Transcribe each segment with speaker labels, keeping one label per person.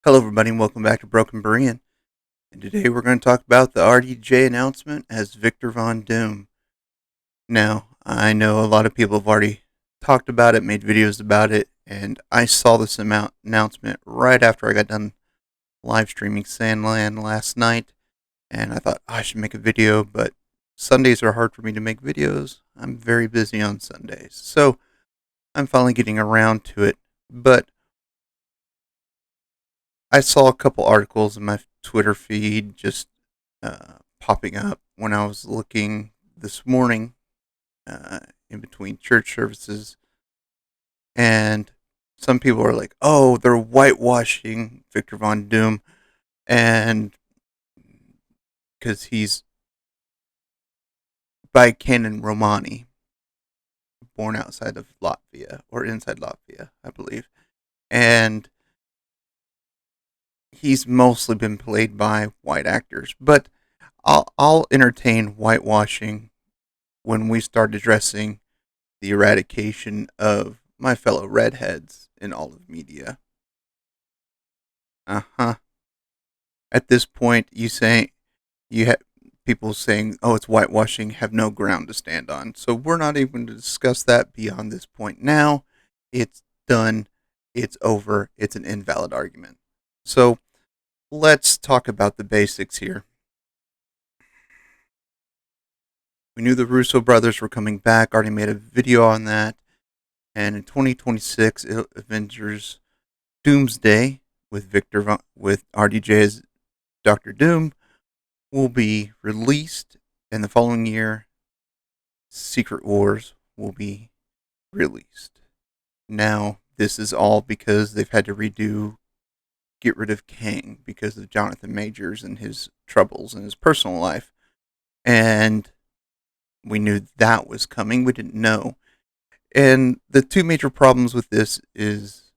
Speaker 1: Hello, everybody, and welcome back to Broken Berean. And today we're going to talk about the RDJ announcement as Victor Von Doom. Now, I know a lot of people have already talked about it, made videos about it, and I saw this announcement right after I got done live streaming Sandland last night, and I thought I should make a video, but Sundays are hard for me to make videos. I'm very busy on Sundays, so I'm finally getting around to it. But I saw a couple articles in my Twitter feed just popping up when I was looking this morning in between church services, and some people are like, "Oh, they're whitewashing Victor Von Doom," and because he's by canon Romani, born outside of Latvia or inside Latvia, I believe, and he's mostly been played by white actors, but I'll entertain whitewashing when we start addressing the eradication of my fellow redheads in all of media. At this point, you have people saying, "Oh, it's whitewashing," have no ground to stand on. So we're not even going to discuss that beyond this point. Now, it's done. It's over. It's an invalid argument. So let's talk about the basics here. We knew the Russo brothers were coming back. Already made a video on that. And in 2026, Avengers Doomsday with with RDJ as Doctor Doom will be released, and the following year, Secret Wars will be released. Now, this is all because they've had to get rid of Kang because of Jonathan Majors and his troubles in his personal life. And we knew that was coming. We didn't know. And the two major problems with this is,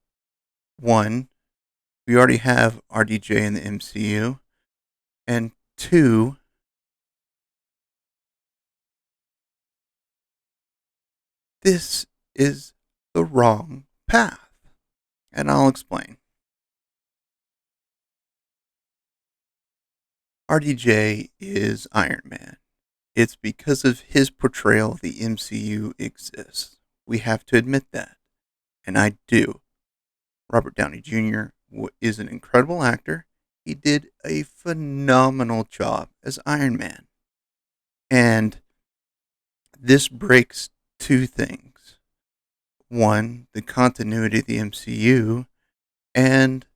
Speaker 1: one, we already have RDJ in the MCU, and two, this is the wrong path. And I'll explain. RDJ is Iron Man. It's because of his portrayal the MCU exists. We have to admit that. And I do. Robert Downey Jr. is an incredible actor. He did a phenomenal job as Iron Man. And this breaks two things. One, the continuity of the MCU, and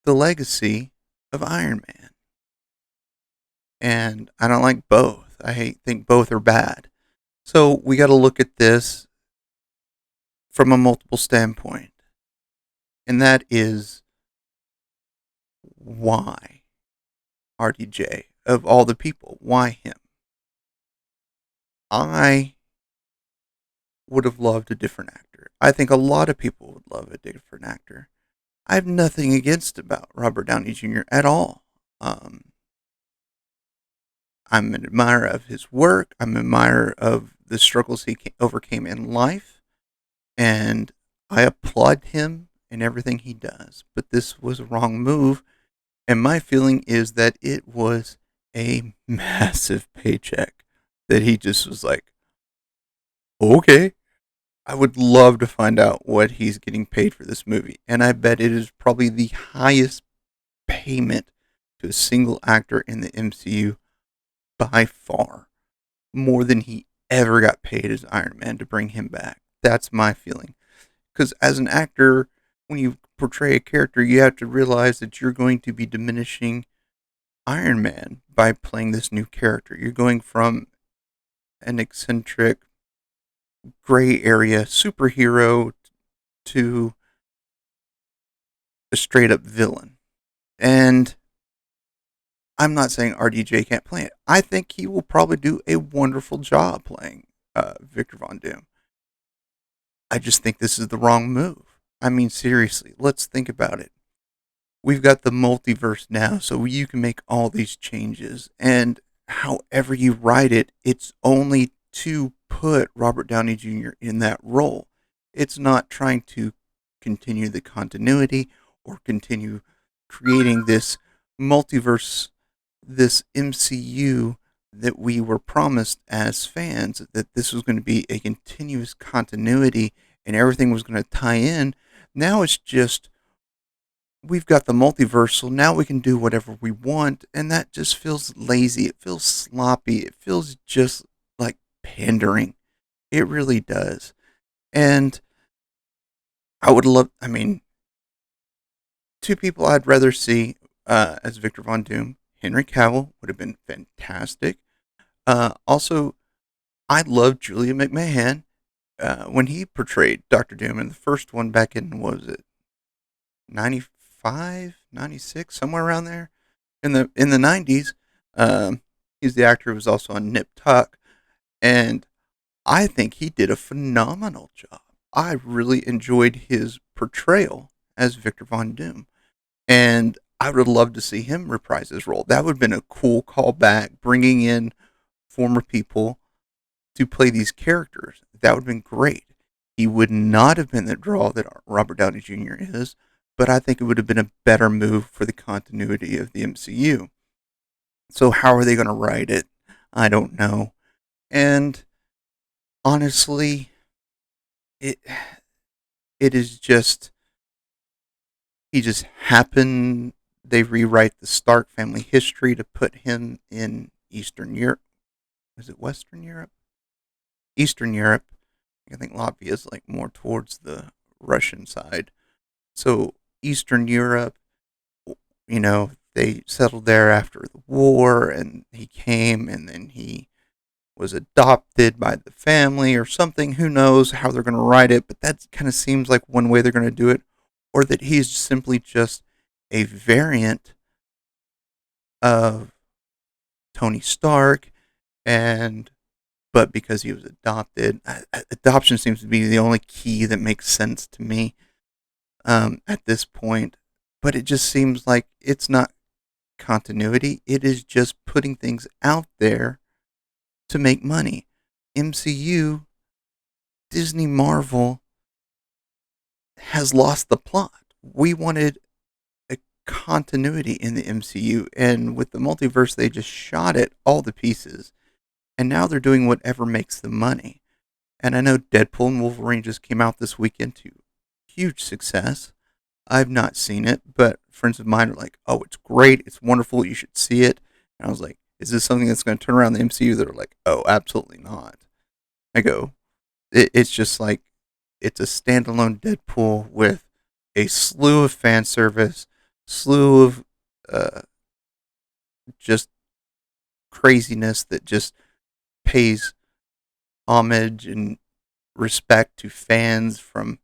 Speaker 1: the legacy of Iron Man. And I don't like both. Think both are bad. So we got to look at this from a multiple standpoint. And that is, why RDJ? Of all the people, why him? I would have loved a different actor. I think a lot of people would love a different actor. I have nothing against about Robert Downey Jr. at all. I'm an admirer of his work. I'm an admirer of the struggles he overcame in life. And I applaud him in everything he does. But this was a wrong move. And my feeling is that it was a massive paycheck that he just was like, okay. I would love to find out what he's getting paid for this movie. And I bet it is probably the highest payment to a single actor in the MCU by far, more than he ever got paid as Iron Man to bring him back. That's my feeling. Because as an actor, when you portray a character, you have to realize that you're going to be diminishing Iron Man by playing this new character. You're going from an eccentric, gray area superhero to a straight up villain. And I'm not saying RDJ can't play it. I think he will probably do a wonderful job playing Victor Von Doom. I just think this is the wrong move. I mean, seriously, let's think about it. We've got the multiverse now, so you can make all these changes. And however you write it, it's only to put Robert Downey Jr. in that role. It's not trying to continue the continuity or continue creating this multiverse, this MCU that we were promised as fans, that this was going to be a continuous continuity and everything was going to tie in. Now it's just, we've got the multiverse, so now we can do whatever we want, and that just feels lazy. It feels sloppy. It feels just like pandering. It really does. And I would love, I mean, two people I'd rather see as Victor Von Doom. Henry Cavill would have been fantastic. Also, I love Julia McMahon when he portrayed Doctor Doom in the first one back in, what was it, 95, 96, somewhere around there in the 90s. He's the actor who was also on Nip Tuck, and I think he did a phenomenal job. I really enjoyed his portrayal as Victor Von Doom, and I would have loved to see him reprise his role. That would have been a cool callback, bringing in former people to play these characters. That would have been great. He would not have been the draw that Robert Downey Jr. is, but I think it would have been a better move for the continuity of the MCU. So how are they going to write it? I don't know. And honestly, it it is just, he just happened, they rewrite the Stark family history to put him in Eastern Europe. Was it Western Europe? Eastern Europe. I think Latvia is like more towards the Russian side. So Eastern Europe, they settled there after the war, and he came, and then he was adopted by the family or something. Who knows how they're going to write it, but that kind of seems like one way they're going to do it, or that he's simply just a variant of Tony Stark, and but because he was adopted, adoption seems to be the only key that makes sense to me at this point. But it just seems like it's not continuity. It is just putting things out there to make money. MCU, Disney, Marvel has lost the plot. We wanted a continuity in the MCU, and with the multiverse, they just shot it all to pieces. And now they're doing whatever makes them money. And I know Deadpool and Wolverine just came out this weekend to huge success. I've not seen it, but friends of mine are like, "Oh, it's great, it's wonderful, you should see it." And I was like, "Is this something that's going to turn around the MCU?" They're like, "Oh, absolutely not." I go, it's just like, it's a standalone Deadpool with a slew of fan service, slew of just craziness that just pays homage and respect to fans from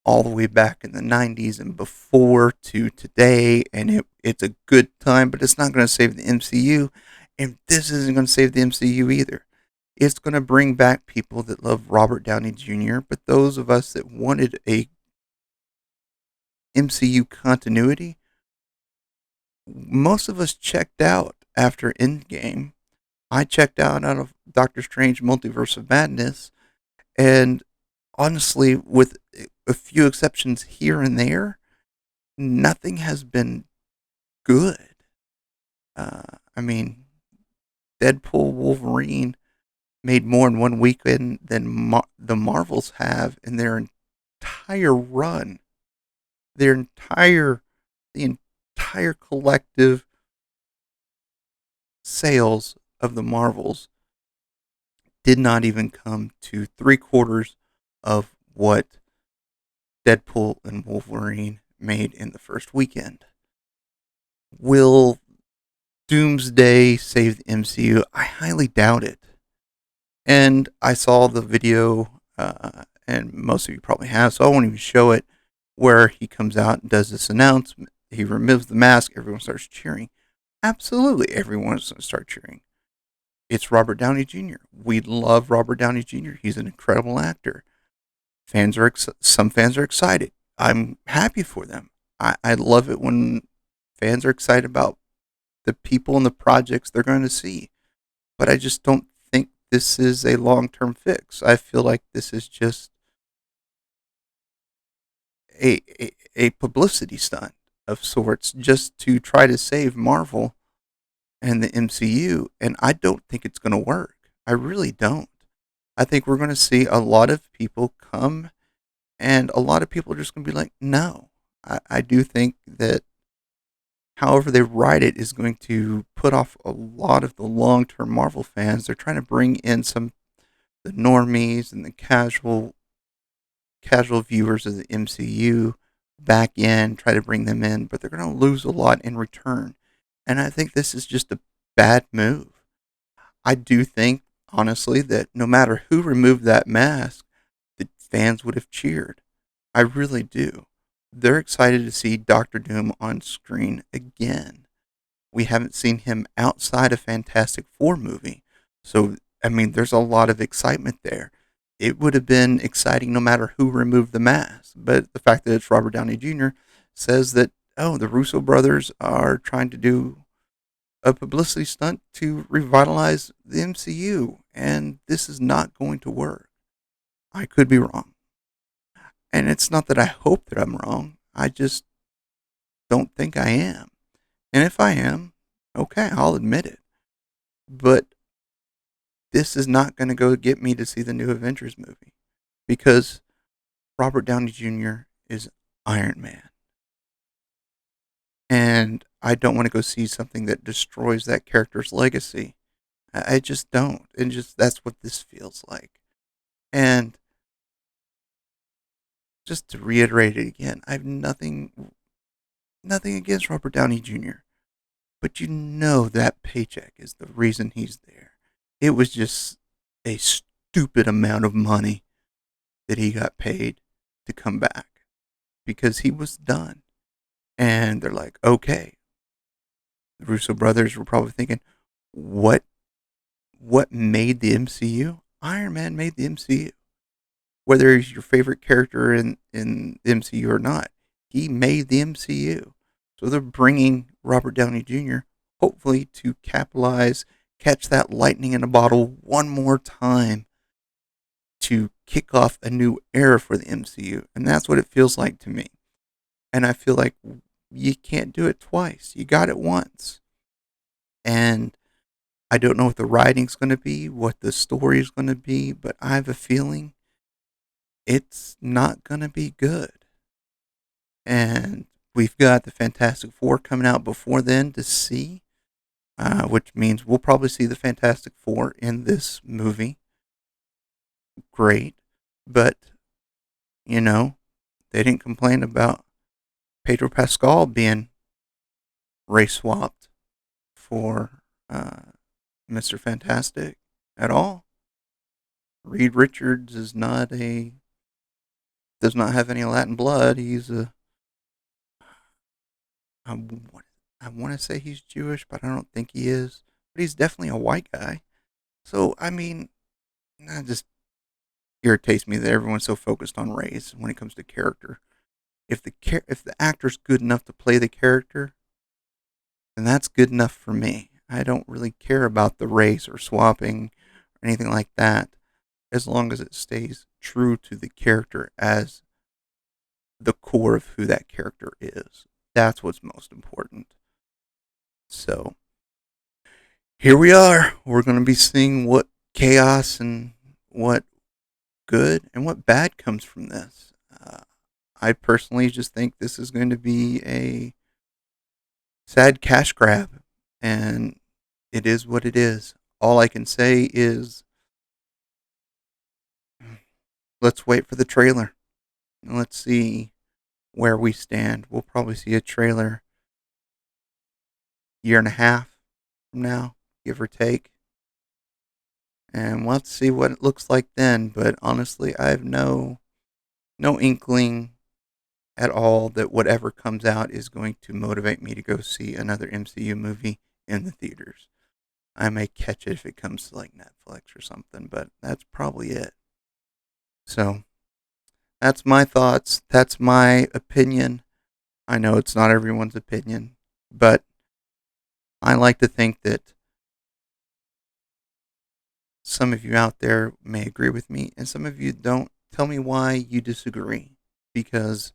Speaker 1: all the way back in the 90s and before to today, and it's a good time, but it's not going to save the MCU, and this isn't going to save the MCU either. It's going to bring back people that love Robert Downey Jr., but those of us that wanted a MCU continuity, most of us checked out after Endgame. I checked out of Doctor Strange Multiverse of Madness, and honestly, with a few exceptions here and there, nothing has been good. I mean, Deadpool, Wolverine made more in one weekend than the Marvels have in their entire run. Their the entire collective sales of the Marvels did not even come to 3/4 of what Deadpool and Wolverine made in the first weekend. Will Doomsday save the MCU? I highly doubt it. And I saw the video, and most of you probably have, so I won't even show it, where he comes out and does this announcement. He removes the mask, everyone starts cheering. Absolutely, everyone's going to start cheering. It's Robert Downey Jr. We love Robert Downey Jr. He's an incredible actor. Some fans are excited. I'm happy for them. I love it when fans are excited about the people and the projects they're going to see. But I just don't think this is a long-term fix. I feel like this is just a publicity stunt of sorts just to try to save Marvel and the MCU, and I don't think it's going to work. I really don't. I think we're going to see a lot of people come, and a lot of people are just going to be like, no. I do think that however they write it is going to put off a lot of the long term Marvel fans. They're trying to bring in some the normies and the casual viewers of the MCU back in, try to bring them in, but they're going to lose a lot in return. And I think this is just a bad move. I do think, honestly, that no matter who removed that mask, the fans would have cheered. I really do. They're excited to see Doctor Doom on screen again. We haven't seen him outside a Fantastic Four movie. So, I mean, there's a lot of excitement there. It would have been exciting no matter who removed the mask. But the fact that it's Robert Downey Jr. says that, oh, the Russo brothers are trying to do a publicity stunt to revitalize the MCU, and this is not going to work. I could be wrong. And it's not that I hope that I'm wrong. I just don't think I am. And if I am, okay, I'll admit it. But this is not going to go get me to see the new Avengers movie because Robert Downey Jr. is Iron Man. And I don't want to go see something that destroys that character's legacy. I just don't. And just that's what this feels like. And just to reiterate it again, I have nothing against Robert Downey Jr. But you know that paycheck is the reason he's there. It was just a stupid amount of money that he got paid to come back because he was done. And they're like, okay. The Russo brothers were probably thinking, what made the MCU? Iron Man made the MCU. Whether he's your favorite character in the MCU or not, he made the MCU. So they're bringing Robert Downey Jr. hopefully to capitalize, catch that lightning in a bottle one more time to kick off a new era for the MCU. And that's what it feels like to me. And I feel like you can't do it twice. You got it once. And I don't know what the writing's going to be, what the story's going to be, but I have a feeling it's not going to be good. And we've got the Fantastic Four coming out before then to see, which means we'll probably see the Fantastic Four in this movie. Great. But, you know, they didn't complain about Pedro Pascal being race swapped for Mr. Fantastic at all. Reed Richards does not have any Latin blood. He's I want to say he's Jewish, but I don't think he is. But he's definitely a white guy. So I mean, that just irritates me that everyone's so focused on race when it comes to character. If the actor's good enough to play the character, then that's good enough for me. I don't really care about the race or swapping or anything like that, as long as it stays true to the character as the core of who that character is. That's what's most important. So here we are. We're going to be seeing what chaos and what good and what bad comes from this. I personally just think this is going to be a sad cash grab, and it is what it is. All I can say is let's wait for the trailer and let's see where we stand. We'll probably see a trailer year and a half from now, give or take. And we'll have to see what it looks like then. But honestly, I have no inkling at all that whatever comes out is going to motivate me to go see another MCU movie in the theaters. I may catch it if it comes to like Netflix or something, but that's probably it. So that's my thoughts. That's my opinion. I know it's not everyone's opinion, but I like to think that some of you out there may agree with me, and some of you don't. Tell me why you disagree, because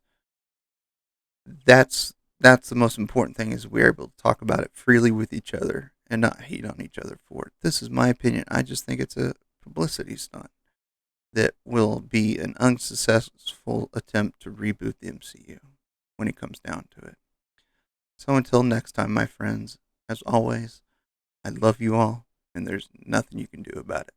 Speaker 1: that's the most important thing, is we're able to talk about it freely with each other and not hate on each other for it. This is my opinion. I just think it's a publicity stunt that will be an unsuccessful attempt to reboot the MCU when it comes down to it. So until next time, my friends, as always, I love you all, and there's nothing you can do about it.